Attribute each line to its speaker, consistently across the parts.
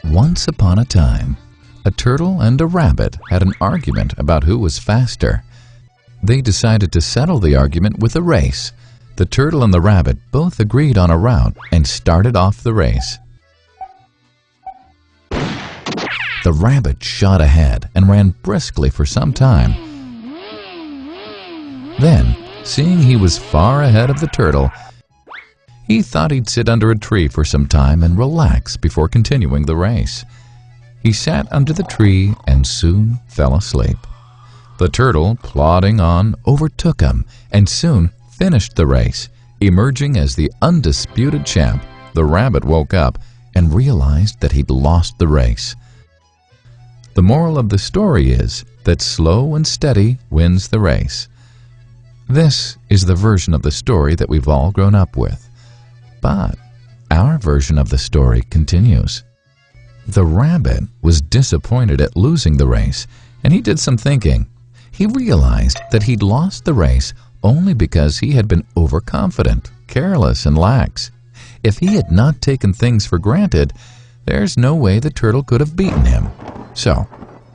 Speaker 1: Once upon a time, a turtle and a rabbit had an argument about who was faster. They decided to settle the argument with a race. The turtle and the rabbit both agreed on a route and started off the race. The rabbit shot ahead and ran briskly for some time. Then, seeing he was far ahead of the turtle, he thought he'd sit under a tree for some time and relax before continuing the race. He sat under the tree and soon fell asleep. The turtle, plodding on, overtook him and soon finished the race. Emerging as the undisputed champ, the rabbit woke up and realized that he'd lost the race. The moral of the story is that slow and steady wins the race. This is the version of the story that we've all grown up with. But our version of the story continues. The rabbit was disappointed at losing the race, and he did some thinking. He realized that he'd lost the race only because he had been overconfident, careless, and lax. If he had not taken things for granted, there's no way the turtle could have beaten him. So,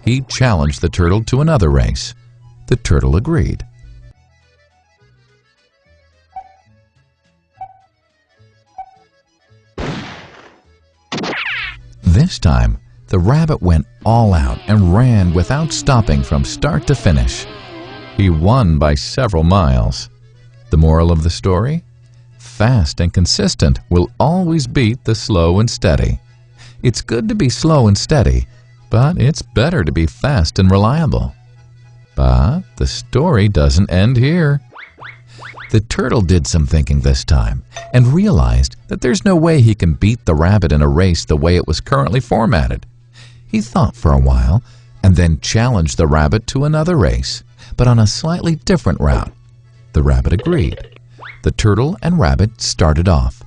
Speaker 1: he challenged the turtle to another race. The turtle agreed. This time, the rabbit went all out and ran without stopping from start to finish. He won by several miles. The moral of the story? Fast and consistent will always beat the slow and steady. It's good to be slow and steady, but it's better to be fast and reliable. But the story doesn't end here. The turtle did some thinking this time and realized that there's no way he can beat the rabbit in a race the way it was currently formatted. He thought for a while and then challenged the rabbit to another race, but on a slightly different route. The rabbit agreed. The turtle and rabbit started off.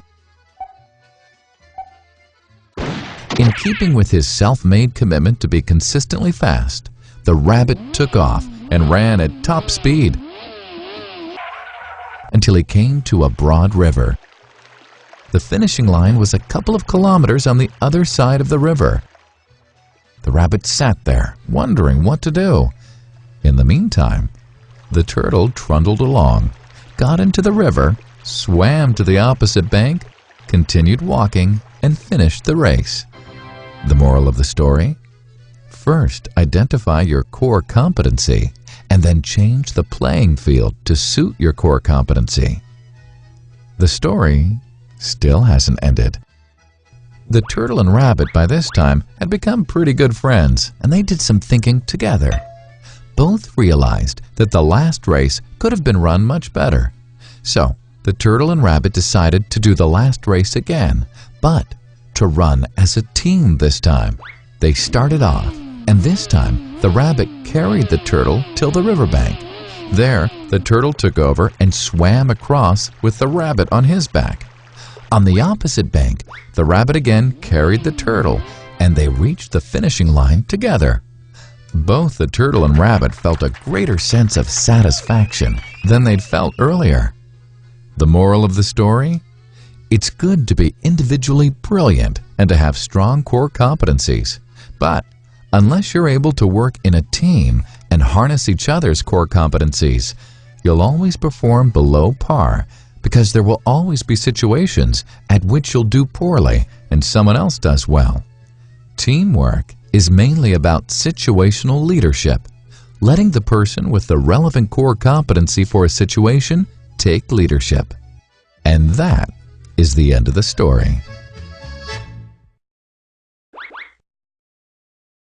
Speaker 1: In keeping with his self-made commitment to be consistently fast, the rabbit took off and ran at top speed until he came to a broad river. The finishing line was a couple of kilometers on the other side of the river. The rabbit sat there, wondering what to do. In the meantime, the turtle trundled along, got into the river, swam to the opposite bank, continued walking, and finished the race. The moral of the story? First, identify your core competency, and then change the playing field to suit your core competency. The story still hasn't ended. The turtle and rabbit by this time had become pretty good friends, and they did some thinking together. Both realized that the last race could have been run much better. So, the turtle and rabbit decided to do the last race again, but to run as a team this time. They started off, and this time the rabbit carried the turtle till the riverbank. There, the turtle took over and swam across with the rabbit on his back. On the opposite bank, the rabbit again carried the turtle, and they reached the finishing line together. Both the turtle and rabbit felt a greater sense of satisfaction than they'd felt earlier. The moral of the story? It's good to be individually brilliant and to have strong core competencies. But unless you're able to work in a team and harness each other's core competencies, you'll always perform below par, because there will always be situations at which you'll do poorly and someone else does well. Teamwork is mainly about situational leadership, letting the person with the relevant core competency for a situation take leadership. And that is the end of the story.